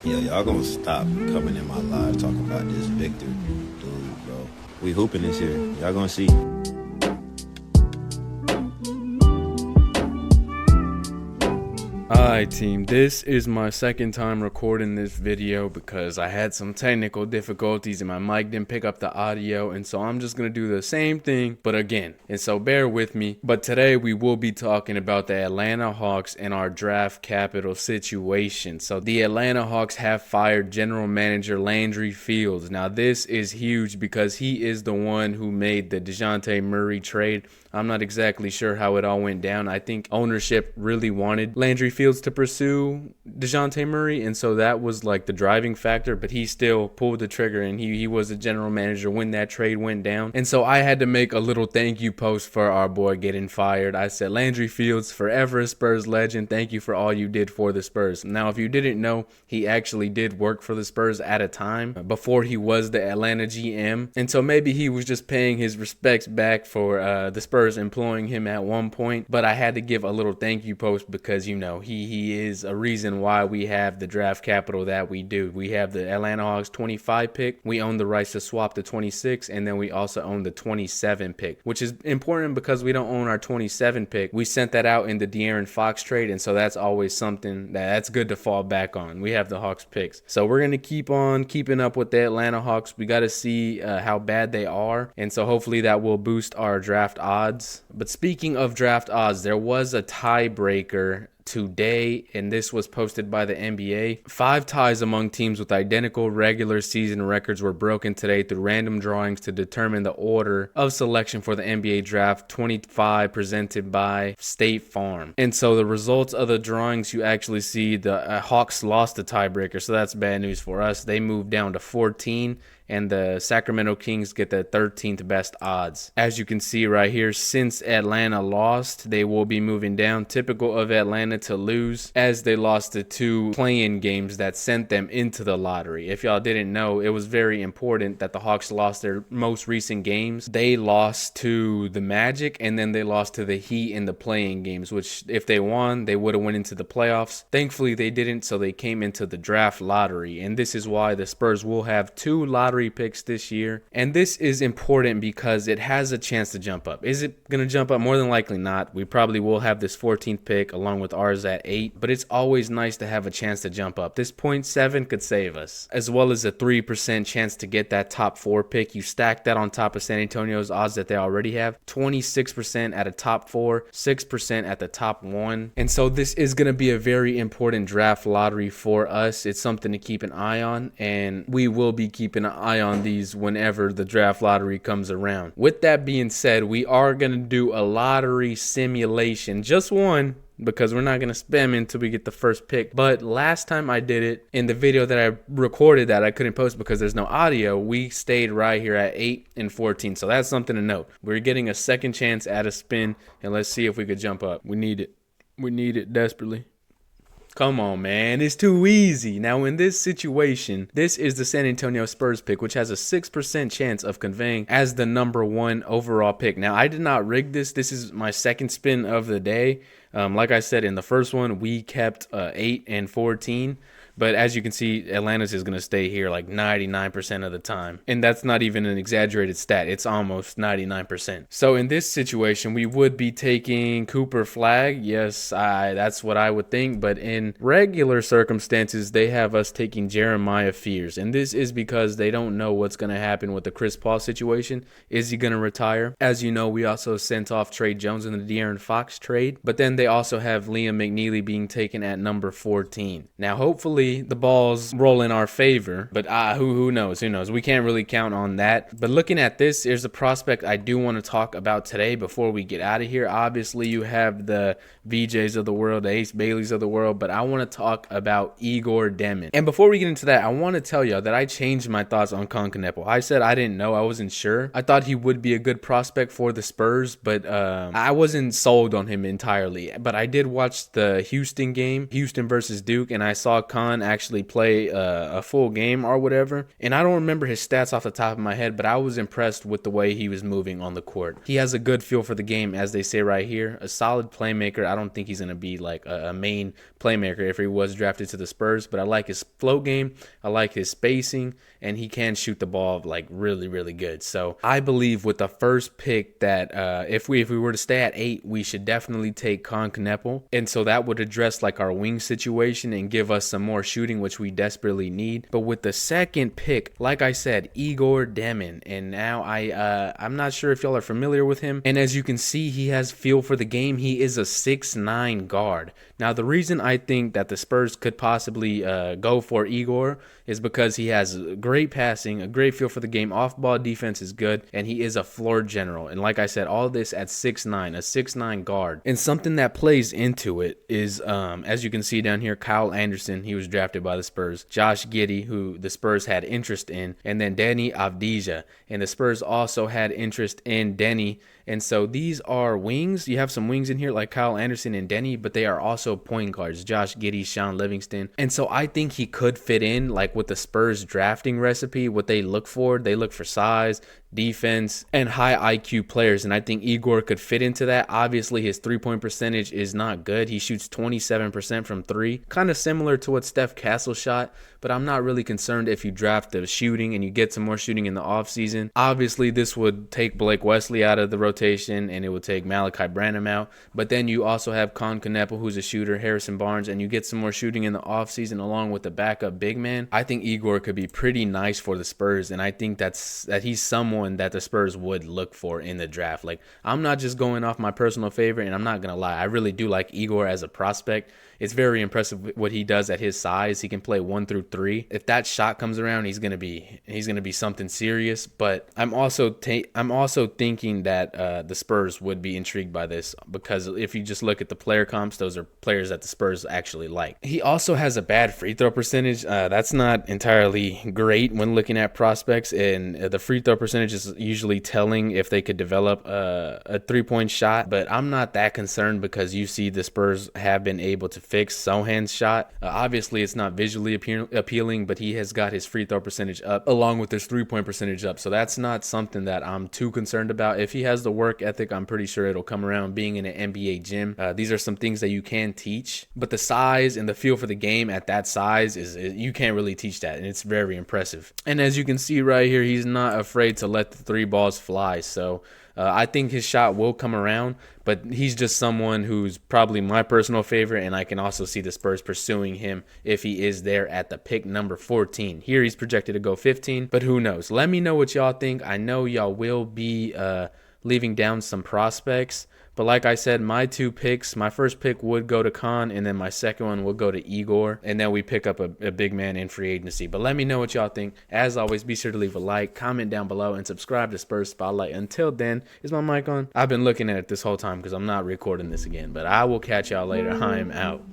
Yeah, y'all gonna stop coming in my live talking about this Victor dude, bro. We hooping this year. Y'all gonna see. Alright team, this is my second time recording this video because I had some technical difficulties and my mic didn't pick up the audio, and so I'm just going to do the same thing but again, and so bear with me. But today we will be talking about the Atlanta Hawks and our draft capital situation. So the Atlanta Hawks have fired general manager Landry Fields. Now this is huge because he is the one who made the DeJounte Murray trade. I'm not exactly sure how it all went down. I think ownership really wanted Landry Fields to pursue DeJounte Murray, and so that was like the driving factor, but he still pulled the trigger, and he was a general manager when that trade went down. And so I had to make a little thank you post for our boy getting fired. I said, Landry Fields, forever a Spurs legend. Thank you for all you did for the Spurs. Now, if you didn't know, he actually did work for the Spurs at a time before he was the Atlanta GM, and so maybe he was just paying his respects back for the Spurs employing him at one point. But I had to give a little thank you post because, you know, he is a reason why we have the draft capital that we do. We have the Atlanta Hawks 25 pick. We own the rights to swap the 26, and then we also own the 27 pick, which is important because we don't own our 27 pick. We sent that out in the De'Aaron Fox trade, and so that's always something that's good to fall back on. We have the Hawks picks. So we're going to keep on keeping up with the Atlanta Hawks. We got to see how bad they are, and so hopefully that will boost our draft odds. But speaking of draft odds, there was a tiebreaker today, and this was posted by the NBA. 5 ties among teams with identical regular season records were broken today through random drawings to determine the order of selection for the NBA Draft 25 presented by State Farm. And so the results of the drawings, you actually see the Hawks lost the tiebreaker, so that's bad news for us. They moved down to 14, and the Sacramento Kings get the 13th best odds. As you can see right here, since Atlanta lost, they will be moving down. Typical of Atlanta to lose, as they lost the 2 play-in games that sent them into the lottery. If y'all didn't know, it was very important that the Hawks lost their most recent games. They lost to the Magic, and then they lost to the Heat in the play-in games, which if they won, they would have went into the playoffs. Thankfully, they didn't, so they came into the draft lottery, and this is why the Spurs will have 2 lottery picks this year. And this is important because it has a chance to jump up. Is it going to jump up? More than likely not. We probably will have this 14th pick along with ours at 8, but it's always nice to have a chance to jump up. This 0.7 could save us, as well as a 3% chance to get that top 4 pick. You stack that on top of San Antonio's odds that they already have, 26% at a top 4, 6% at the top 1. And so this is going to be a very important draft lottery for us. It's something to keep an eye on, and we will be keeping an eye on these whenever the draft lottery comes around. With that being said, we are going to do a lottery simulation, just one, because we're not going to spam until we get the first pick. But last time I did it, in the video that I recorded that I couldn't post because there's no audio, we stayed right here at 8 and 14. So that's something to note. We're getting a second chance at a spin, and let's see if we could jump up. We need it. We need it desperately. Come on, man. It's too easy. Now, in this situation, this is the San Antonio Spurs pick, which has a 6% chance of conveying as the number 1 overall pick. Now, I did not rig this. This is my second spin of the day. Like I said, in the first one, we kept 8 and 14. But as you can see, Atlanta's is going to stay here like 99% of the time. And that's not even an exaggerated stat. It's almost 99%. So in this situation, we would be taking Cooper Flag. Yes, that's what I would think. But in regular circumstances, they have us taking Jeremiah Fears. And this is because they don't know what's going to happen with the Chris Paul situation. Is he going to retire? As you know, we also sent off Trey Jones in the De'Aaron Fox trade. But then they also have Liam McNeely being taken at number 14. Now, hopefully, the balls roll in our favor, but who knows? Who knows? We can't really count on that. But looking at this, there's a prospect I do want to talk about today before we get out of here. Obviously, you have the VJs of the world, the Ace Baileys of the world, but I want to talk about Egor Demin. And before we get into that, I want to tell y'all that I changed my thoughts on Kon Knueppel. I said I didn't know. I wasn't sure. I thought he would be a good prospect for the Spurs, but I wasn't sold on him entirely. But I did watch the Houston game, Houston versus Duke, and I saw Kon Kon actually play a full game or whatever, and I don't remember his stats off the top of my head, but I was impressed with the way he was moving on the court. He has a good feel for the game, as they say right here. A solid playmaker. I don't think he's going to be like a main playmaker if he was drafted to the Spurs, but I like his flow game. I like his spacing, and he can shoot the ball like really, really good. So I believe with the first pick that if we were to stay at 8, we should definitely take Kon Knueppel, and so that would address like our wing situation and give us some more shooting, which we desperately need. But with the second pick, like I said, Egor Demin, and now I'm not sure if y'all are familiar with him, and as you can see, he has feel for the game. He is a 6'9" guard. Now the reason I think that the Spurs could possibly go for Egor is because he has great passing, a great feel for the game, off-ball defense is good, and he is a floor general. And like I said, all this at 6'9", a 6'9" guard. And something that plays into it is, as you can see down here, Kyle Anderson, he was drafted by the Spurs. Josh Giddey, who the Spurs had interest in, and then Denny Avdija. And the Spurs also had interest in Denny. And so these are wings. You have some wings in here like Kyle Anderson and Denny, but they are also point guards, Josh Giddey, Sean Livingston. And so I think he could fit in like with the Spurs drafting recipe, what they look for. They look for size, defense, and high IQ players, and I think Egor could fit into that. Obviously, his three-point percentage is not good. He shoots 27% from 3, kind of similar to what Steph Castle shot, but I'm not really concerned if you draft the shooting and you get some more shooting in the offseason. Obviously, this would take Blake Wesley out of the rotation, and it would take Malachi Branham out, but then you also have Kon Knueppel, who's a shooter, Harrison Barnes, and you get some more shooting in the offseason along with the backup big man. I think Egor could be pretty nice for the Spurs, and I think that he's someone that the Spurs would look for in the draft. Like, I'm not just going off my personal favorite, and I'm not gonna lie, I really do like Egor as a prospect. It's very impressive what he does at his size. He can play 1 through 3. If that shot comes around, he's gonna be something serious. But I'm also thinking that the Spurs would be intrigued by this, because if you just look at the player comps, those are players that the Spurs actually like. He also has a bad free throw percentage. That's not entirely great when looking at prospects, and the free throw percentage is usually telling if they could develop a 3-point shot. But I'm not that concerned, because you see the Spurs have been able to fix Sohan's shot. Obviously, it's not visually appealing, but he has got his free throw percentage up along with his 3-point percentage up. So that's not something that I'm too concerned about. If he has the work ethic, I'm pretty sure it'll come around. Being in an NBA gym, these are some things that you can teach, but the size and the feel for the game at that size is you can't really teach that, and it's very impressive. And as you can see right here, he's not afraid to let the 3 balls fly. So I think his shot will come around, but he's just someone who's probably my personal favorite, and I can also see the Spurs pursuing him if he is there at the pick number 14. Here he's projected to go 15, but who knows? Let me know what y'all think. I know y'all will be leaving down some prospects, but like I said, my 2 picks, my first pick would go to Kon, and then my second one will go to Egor, and then we pick up a big man in free agency. But let me know what y'all think. As always, be sure to leave a like, comment down below, and subscribe to Spurs Spotlight. Until then, is my mic on? I've been looking at it this whole time because I'm not recording this again, but I will catch y'all later. I'm out.